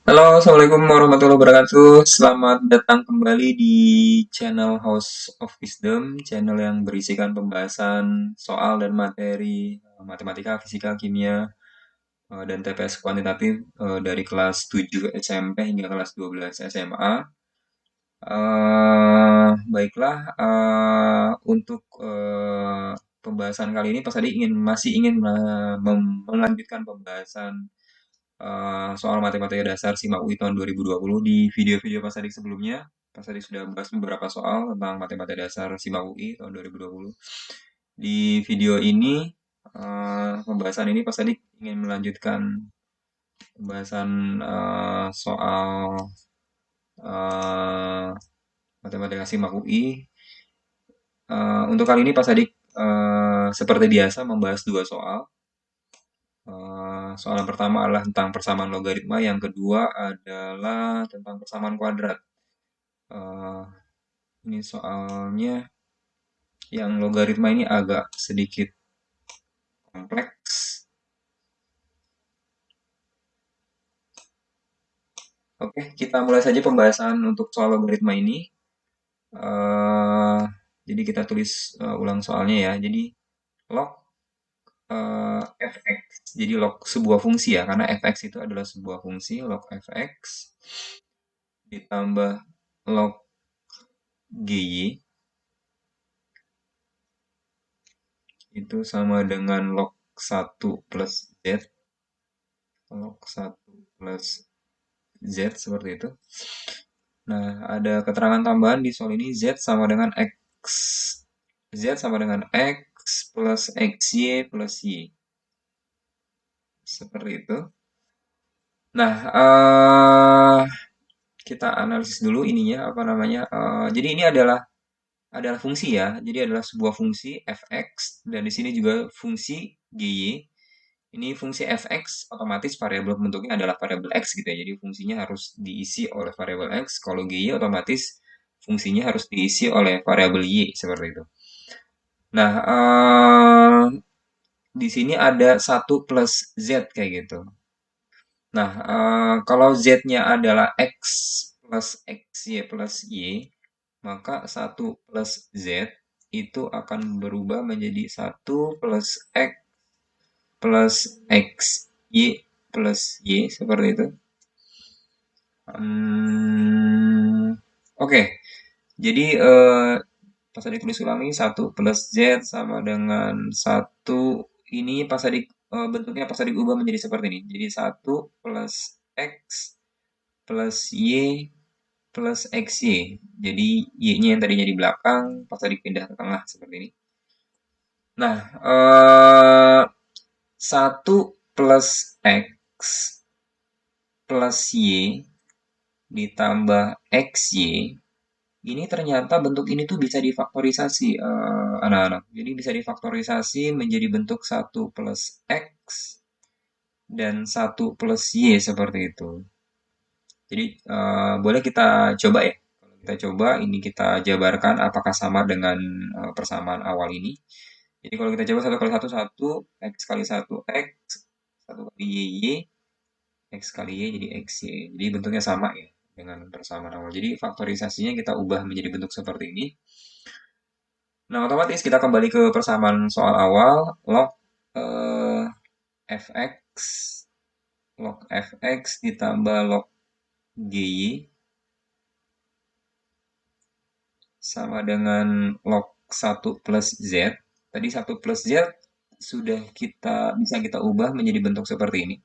Halo, Assalamualaikum warahmatullahi wabarakatuh. Selamat datang kembali di channel House of Wisdom, channel yang berisikan pembahasan soal dan materi matematika, fisika, kimia, dan TPS kuantitatif dari kelas 7 SMP hingga kelas 12 SMA. Baiklah, untuk pembahasan kali ini Pak Sadi masih ingin melanjutkan pembahasan soal matematika dasar SIMA UI tahun 2020. Di video-video Pak Sadik sebelumnya, Pak Sadik sudah bahas beberapa soal tentang matematika dasar SIMA UI tahun 2020. Di video ini, pembahasan ini Pak Sadik ingin melanjutkan pembahasan soal eh, matematika SIMA UI. Untuk kali ini Pak Sadik seperti biasa membahas dua soal. Soal yang pertama adalah tentang persamaan logaritma, yang kedua adalah tentang persamaan kuadrat. Eh, ini soalnya yang logaritma ini agak sedikit kompleks. Oke, kita mulai saja pembahasan untuk soal logaritma ini. Eh, jadi kita tulis ulang soalnya ya. Jadi log fx. Jadi log sebuah fungsi ya, karena fx itu adalah sebuah fungsi, log fx ditambah log gy itu sama dengan log 1 plus z, log 1 plus z seperti itu. Nah, ada keterangan tambahan di soal ini, z sama dengan x. Z sama dengan x plus xy plus y. Seperti itu. Nah, kita analisis dulu ininya, apa namanya. Jadi ini adalah fungsi ya. Jadi adalah sebuah fungsi fx, dan di sini juga fungsi gy. Ini fungsi fx otomatis variabel bentuknya adalah variabel x gitu ya. Jadi fungsinya harus diisi oleh variabel x. Kalau gy otomatis fungsinya harus diisi oleh variabel y seperti itu. Nah, di sini ada satu plus z kayak gitu. Nah, kalau z-nya adalah x plus xy plus y, maka satu plus z itu akan berubah menjadi satu plus x plus x y plus y seperti itu. Oke, jadi pas tadi tulis ulangi, satu plus z sama dengan satu, ini pas tadi bentuknya pas tadi ubah menjadi seperti ini. Jadi satu plus x plus y plus xy. Jadi y-nya yang tadinya di belakang pas tadi pindah ke tengah seperti ini. Nah, 1 plus x plus y ditambah xy, ini ternyata bentuk ini tuh bisa difaktorisasi, anak-anak. Jadi bisa difaktorisasi menjadi bentuk satu plus x dan satu plus y seperti itu. Jadi boleh kita coba ya. Kalau kita coba, ini kita jabarkan apakah sama dengan persamaan awal ini. Jadi kalau kita coba, satu kali satu satu, x kali satu x, satu kali y, x kali y jadi xy. Jadi bentuknya sama ya dengan persamaan awal. Jadi faktorisasinya kita ubah menjadi bentuk seperti ini. Nah, otomatis kita kembali ke persamaan soal awal, log eh, fx, log fx ditambah log gy sama dengan log 1 plus z. Tadi 1 plus z sudah bisa kita ubah menjadi bentuk seperti ini.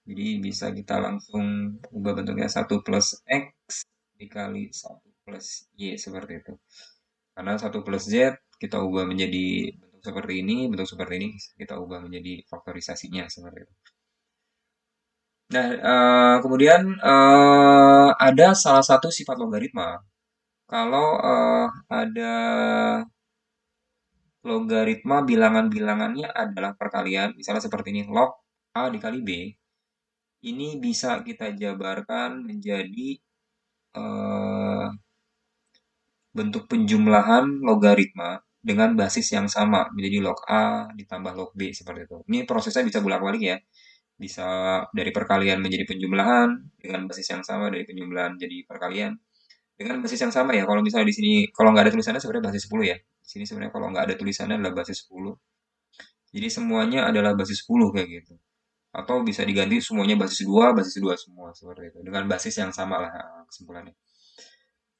Jadi bisa kita langsung ubah bentuknya 1 plus x dikali 1 plus y seperti itu. Karena 1 plus z kita ubah menjadi bentuk seperti ini kita ubah menjadi faktorisasinya seperti itu. Nah, kemudian ada salah satu sifat logaritma. Kalau ada logaritma bilangan-bilangannya adalah perkalian, misalnya seperti ini, log A dikali B, ini bisa kita jabarkan menjadi eh, bentuk penjumlahan logaritma dengan basis yang sama, menjadi log A ditambah log B seperti itu. Ini prosesnya bisa bolak-balik ya. Bisa dari perkalian menjadi penjumlahan dengan basis yang sama, dari penjumlahan jadi perkalian dengan basis yang sama ya. Kalau misalnya di sini kalau nggak ada tulisannya sebenarnya basis 10 ya. Di sini sebenarnya kalau nggak ada tulisannya adalah basis 10. Jadi semuanya adalah basis 10 kayak gitu. Atau bisa diganti semuanya basis 2 semua seperti itu. Dengan basis yang sama lah kesimpulannya.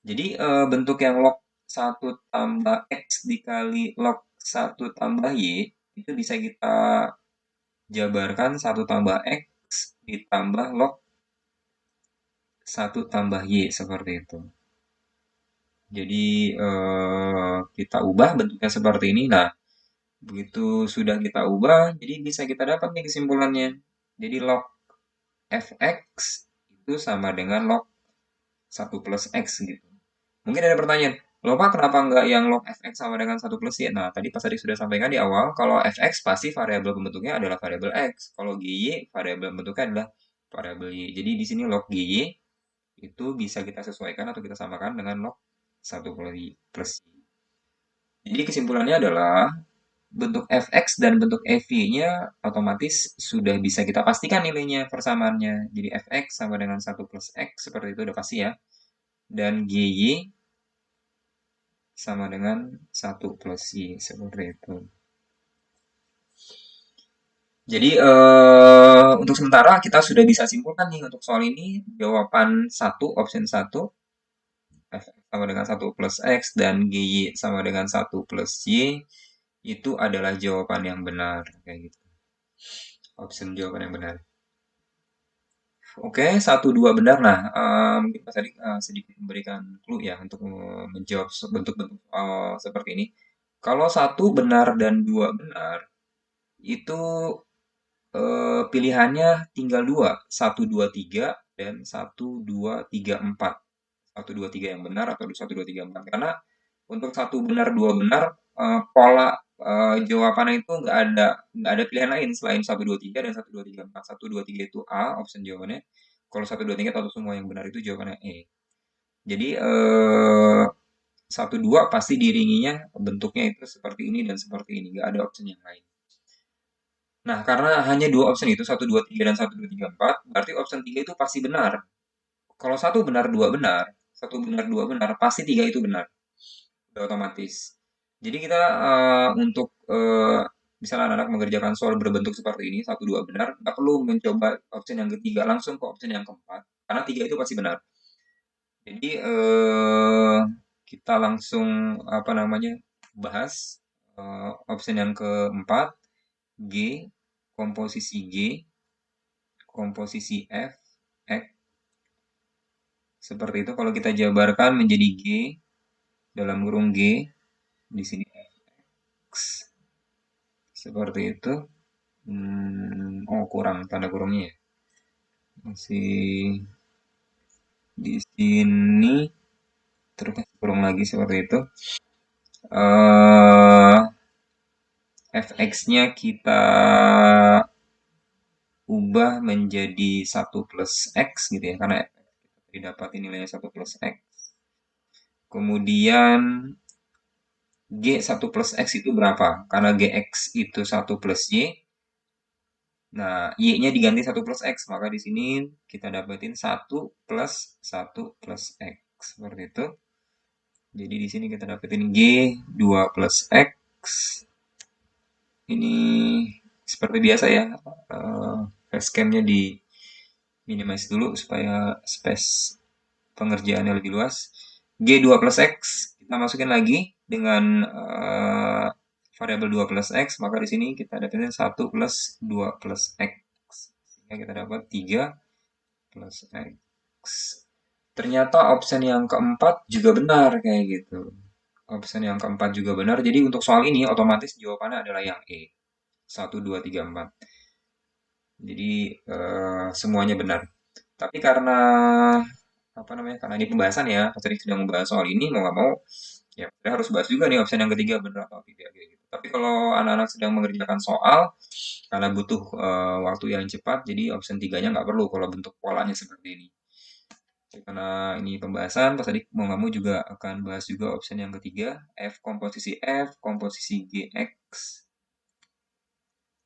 Jadi bentuk yang log 1 tambah X dikali log 1 tambah Y itu bisa kita jabarkan 1 tambah X ditambah log 1 tambah Y seperti itu. Jadi kita ubah bentuknya seperti ini. Nah, begitu sudah kita ubah, jadi bisa kita dapat nih kesimpulannya. Jadi log fx itu sama dengan log 1 plus x gitu. Mungkin ada pertanyaan, loh Pak, kenapa nggak yang log fx sama dengan 1 plus y? Nah, tadi pas tadi sudah sampaikan di awal, kalau fx pasti variabel pembentuknya adalah variabel x. Kalau gy, variabel pembentuknya adalah variabel y. Jadi di sini log gy itu bisa kita sesuaikan atau kita samakan dengan log 1 plus y. Jadi kesimpulannya adalah bentuk fx dan bentuk fy-nya otomatis sudah bisa kita pastikan nilainya persamaannya. Jadi fx sama dengan 1 plus x seperti itu udah pasti ya. Dan gy sama dengan 1 plus y seperti itu. Jadi untuk sementara kita sudah bisa simpulkan nih untuk soal ini jawaban 1 option 1 fx sama dengan 1 plus x dan gy sama dengan 1 plus y itu adalah jawaban yang benar kayak gitu. Option jawaban yang benar. Oke, 1, 2 benar. Nah, mungkin Mas tadi sedikit memberikan clue ya untuk menjawab bentuk-bentuk seperti ini. Kalau 1 benar dan 2 benar, itu pilihannya tinggal 2, 1, 2, 3 dan 1, 2, 3, 4. 1, 2, 3 yang benar atau 1, 2, 3, 4. Karena untuk 1 benar, 2 benar, pola jawabannya itu nggak ada pilihan lain selain 1, 2, 3 dan 1, 2, 3, 4. 1, 2, 3 itu A, option jawabannya. Kalau 1, 2, 3 atau semua yang benar itu jawabannya E. Jadi 1, 2 pasti diiringinya bentuknya itu seperti ini dan seperti ini, nggak ada option yang lain. Nah, karena hanya dua option itu, 1, 2, 3 dan 1, 2, 3, 4, berarti option 3 itu pasti benar. Kalau 1 benar, 2 benar, 1 benar, 2 benar, pasti 3 itu benar. Udah otomatis. Jadi kita untuk misalnya anak-anak mengerjakan soal berbentuk seperti ini, 1, 2 benar, nggak perlu mencoba option yang ketiga, langsung ke option yang keempat. Karena 3 itu pasti benar. Jadi kita langsung apa namanya bahas option yang keempat, G, komposisi G, komposisi F, X. Seperti itu kalau kita jabarkan menjadi G dalam kurung G, di sini X. Seperti itu. Oh, kurang tanda kurungnya ya. Masih di sini terus kurung lagi seperti itu. Fx-nya kita ubah menjadi 1 plus X gitu ya, karena fx kita didapati nilainya 1 plus X. Kemudian G 1 plus X itu berapa? Karena Gx itu 1 plus Y, nah Y-nya diganti 1 plus X, maka di sini kita dapetin 1 plus 1 plus X. Seperti itu. Jadi di sini kita dapetin G 2 plus X. Ini seperti biasa ya, facecam-nya di minimize dulu supaya space pengerjaannya lebih luas. G2 plus X, kita masukin lagi dengan variabel 2 plus X, maka di sini kita dapatin 1 plus 2 plus X. Sehingga kita dapat 3 plus X. Ternyata option yang keempat juga benar kayak gitu. Option yang keempat juga benar. Jadi untuk soal ini otomatis jawabannya adalah yang E. 1, 2, 3, 4. Jadi semuanya benar. Tapi karena apa namanya? Karena ini pembahasan ya, pas tadi sedang membahas soal ini mau nggak mau ya kita harus bahas juga nih opsi yang ketiga benar atau tidak kayak gitu. Tapi kalau anak-anak sedang mengerjakan soal karena butuh waktu yang cepat, jadi opsi tiganya nggak perlu kalau bentuk polanya seperti ini. Karena ini pembahasan, pas tadi mau nggak mau juga akan bahas juga opsi yang ketiga, F, komposisi GX,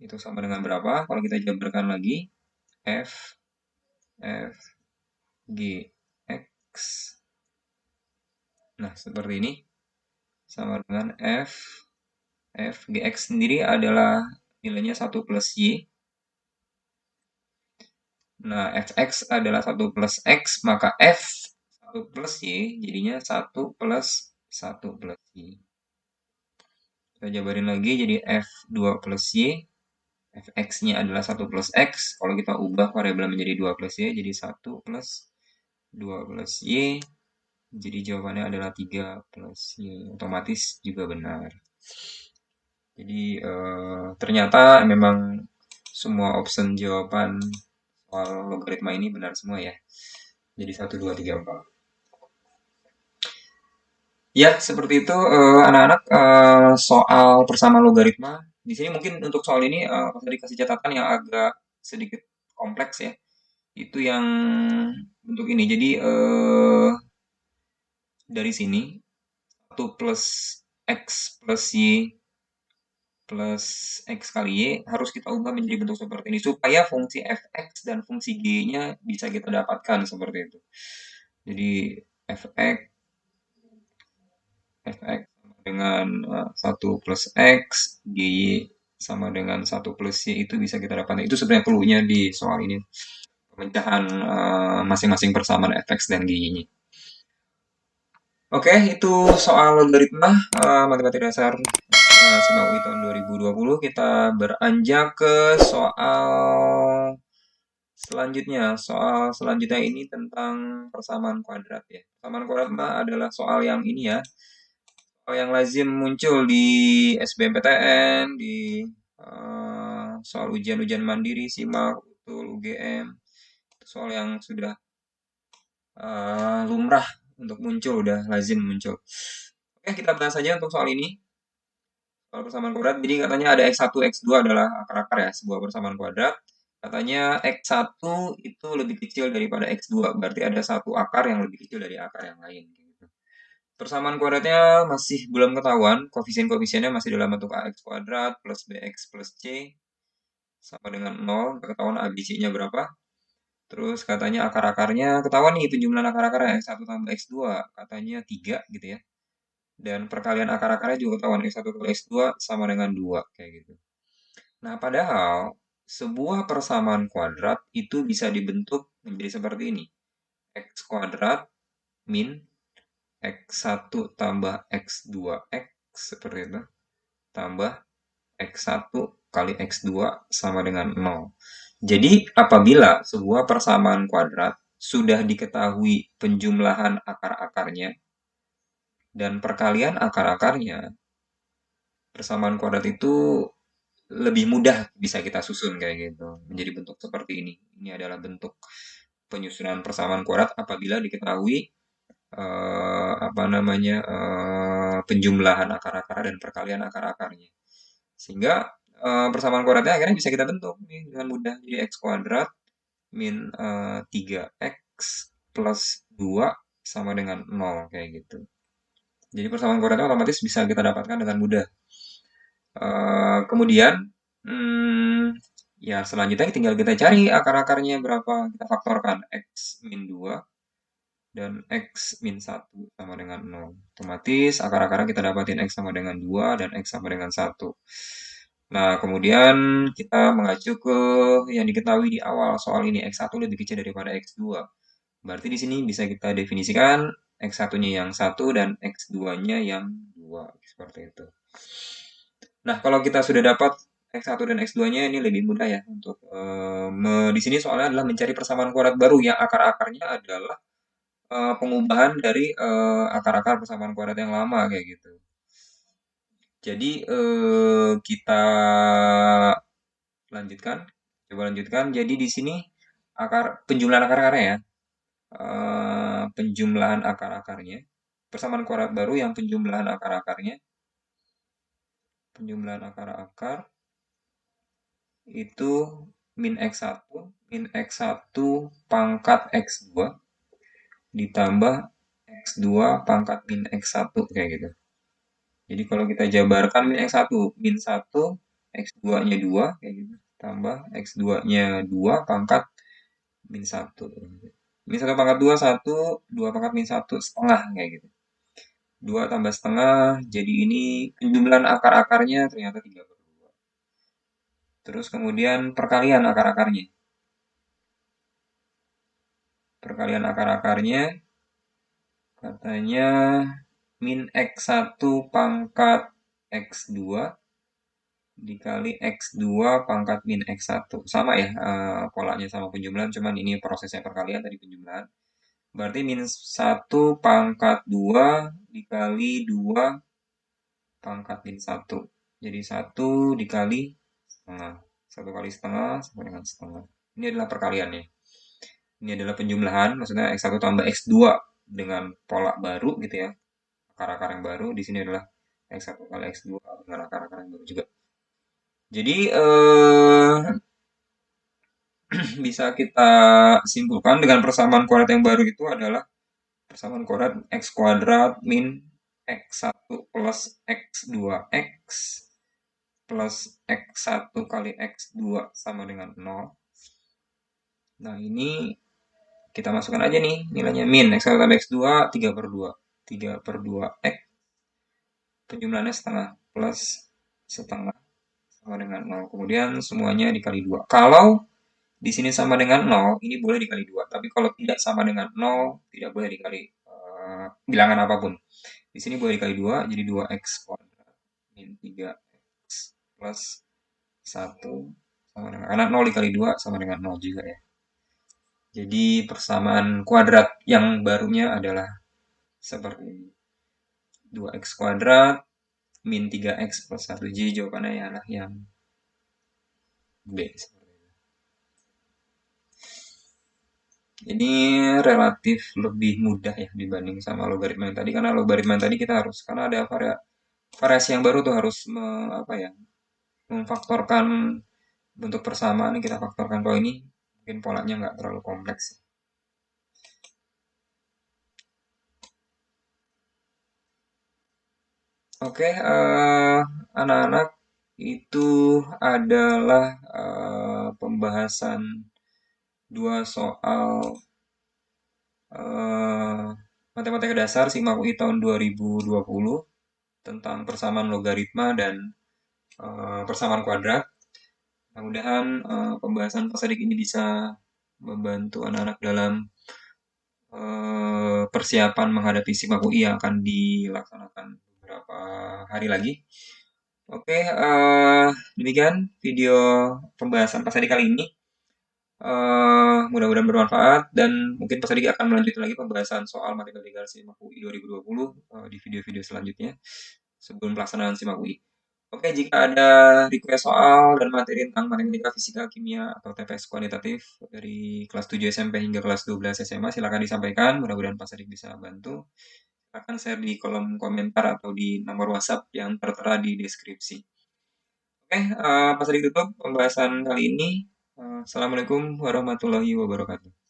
itu sama dengan berapa? Kalau kita jabarkan lagi, F F G X. Nah, seperti ini sama dengan F G X sendiri adalah nilainya 1 plus Y. Nah, Fx adalah 1 plus X, maka F 1 plus Y jadinya 1 plus 1 plus Y. Kita jabarin lagi jadi F2 plus Y. Fx-nya adalah 1 plus X. Kalau kita ubah variabel menjadi 2 plus Y, jadi 1 plus 2 plus Y. Jadi jawabannya adalah 3 plus Y. Otomatis juga benar. Jadi ternyata memang semua option jawaban soal logaritma ini benar semua ya. Jadi 1, 2, 3, 4. Ya, seperti itu anak-anak soal persamaan logaritma. Di sini mungkin untuk soal ini saya dikasih catatan yang agak sedikit kompleks ya. Itu yang untuk ini. Jadi dari sini 1 plus X plus Y plus X kali Y harus kita ubah menjadi bentuk seperti ini. Supaya fungsi Fx dan fungsi G-nya bisa kita dapatkan seperti itu. Jadi Fx Fx sama dengan 1 plus X, GY sama dengan 1 plus Y itu bisa kita dapatkan. Itu sebenarnya clue-nya di soal ini. Pemecahan masing-masing persamaan Fx dan GY-nya. Oke, itu soal logaritma matematika dasar SMAU UI tahun 2020. Kita beranjak ke soal selanjutnya. Soal selanjutnya ini tentang persamaan kuadrat ya. Persamaan kuadrat adalah soal yang ini ya. Soal yang lazim muncul di SBMPTN, di soal ujian-ujian mandiri, SIMAK, UTUL, UGM. Soal yang sudah lumrah untuk muncul, udah lazim muncul. Oke, kita bahas saja untuk soal ini. Soal persamaan kuadrat, jadi katanya ada X1, X2 adalah akar-akar ya, sebuah persamaan kuadrat. Katanya X1 itu lebih kecil daripada X2, berarti ada satu akar yang lebih kecil dari akar yang lain. Gitu. Persamaan kuadratnya masih belum ketahuan, koefisien-koefisiennya masih dalam bentuk AX kuadrat plus BX plus C sama dengan 0, ketahuan ABC-nya berapa. Terus katanya akar-akarnya ketahuan nih penjumlahan akar-akarnya X1 tambah X2 katanya 3 gitu ya. Dan perkalian akar-akarnya juga ketahuan X1 kali X2 sama dengan 2 kayak gitu. Nah, padahal sebuah persamaan kuadrat itu bisa dibentuk menjadi seperti ini. X kuadrat min X1 tambah X2X seperti itu. Tambah X1 kali X2 sama dengan 0. Jadi, apabila sebuah persamaan kuadrat sudah diketahui penjumlahan akar-akarnya dan perkalian akar-akarnya, persamaan kuadrat itu lebih mudah bisa kita susun kayak gitu menjadi bentuk seperti ini. Ini adalah bentuk penyusunan persamaan kuadrat apabila diketahui apa namanya penjumlahan akar-akar dan perkalian akar-akarnya. Sehingga persamaan kuadratnya akhirnya bisa kita bentuk nih dengan mudah jadi x kuadrat min 3x plus 2 sama dengan 0 kayak gitu. Jadi persamaan kuadratnya otomatis bisa kita dapatkan dengan mudah. Kemudian ya selanjutnya tinggal kita cari akar-akarnya berapa. Kita faktorkan x min 2 dan x min 1 sama dengan 0. Otomatis akar-akarnya kita dapatin x sama dengan 2 dan x sama dengan 1. Nah, kemudian kita mengacu ke yang diketahui di awal soal ini x1 lebih kecil daripada x2. Berarti di sini bisa kita definisikan x1-nya yang 1 dan x2-nya yang 2 seperti itu. Nah, kalau kita sudah dapat X1 dan X2-nya ini lebih mudah ya untuk di sini soalnya adalah mencari persamaan kuadrat baru yang akar-akarnya adalah pengubahan dari akar-akar persamaan kuadrat yang lama kayak gitu. Jadi kita lanjutkan, coba lanjutkan. Jadi di sini penjumlahan akar-akarnya ya, penjumlahan akar-akarnya, persamaan kuadrat baru yang penjumlahan akar-akarnya, penjumlahan akar-akar itu min X1 pangkat X2 ditambah X2 pangkat min X1 kayak gitu. Jadi kalau kita jabarkan min 1 X2-nya 2 kayak gitu. Tambah X2-nya 2 pangkat min 1. Min 1 pangkat 2, 1, 2 pangkat min 1, setengah, kayak gitu. 2 tambah setengah, jadi ini penjumlahan akar-akarnya ternyata 3/2. Terus kemudian perkalian akar-akarnya. Perkalian akar-akarnya katanya min x1 pangkat x2 dikali x2 pangkat min x1. Sama ya, polanya sama penjumlahan, cuman ini prosesnya perkalian tadi penjumlahan. Berarti min 1 pangkat 2 dikali 2 pangkat min 1. Jadi 1 dikali setengah. 1 kali setengah sama dengan setengah. Ini adalah perkaliannya. Ini adalah penjumlahan, maksudnya x1 tambah x2 dengan pola baru gitu ya. Akar-akar yang baru. Di sini adalah x1 kali x2 dengan akar-akar yang baru juga. Jadi bisa kita simpulkan dengan persamaan kuadrat yang baru itu adalah persamaan kuadrat x kuadrat min x1 plus x2x plus x1 kali x2 sama dengan 0. Nah, ini kita masukkan aja nih nilainya min x1 tambah x2 3/2. 3/2x penjumlahannya setengah plus setengah sama dengan 0. Kemudian semuanya dikali 2. Kalau di sini sama dengan 0, ini boleh dikali 2. Tapi kalau tidak sama dengan 0, tidak boleh dikali bilangan apapun. Di sini boleh dikali 2, jadi 2x kuadrat min 3x plus 1 sama dengan, karena 0 dikali 2 sama dengan 0 juga ya. Jadi persamaan kuadrat yang barunya adalah seperti ini. 2x kuadrat min 3x plus 1. Jadi jawabannya adalah yang B. Ini relatif lebih mudah ya dibanding sama logaritma yang tadi, karena logaritma yang tadi kita harus, karena ada variasi yang baru tuh harus apa ya, memfaktorkan bentuk persamaan ini, kita faktorkan. Kalau ini mungkin polanya nggak terlalu kompleks. Oke, anak-anak, itu adalah pembahasan dua soal matematika dasar SIMAK UI tahun 2020 tentang persamaan logaritma dan persamaan kuadrat. Mudah-mudahan pembahasan Pak ini bisa membantu anak-anak dalam persiapan menghadapi SIMAK UI yang akan dilaksanakan beberapa hari lagi. Oke, demikian video pembahasan Pak kali ini. Mudah-mudahan bermanfaat, dan mungkin Pak Sadik akan melanjutkan lagi pembahasan soal matematika SIMAK UI 2020 di video-video selanjutnya sebelum pelaksanaan SIMAK UI. Oke, jika ada request soal dan materi tentang matematika, fisika, kimia, atau TPS kuantitatif dari kelas 7 SMP hingga kelas 12 SMA, silakan disampaikan. Mudah-mudahan Pak Sadik bisa bantu. Akan share di kolom komentar atau di nomor WhatsApp yang tertera di deskripsi. Oke, Pak Sadik tutup pembahasan kali ini. Assalamualaikum warahmatullahi wabarakatuh.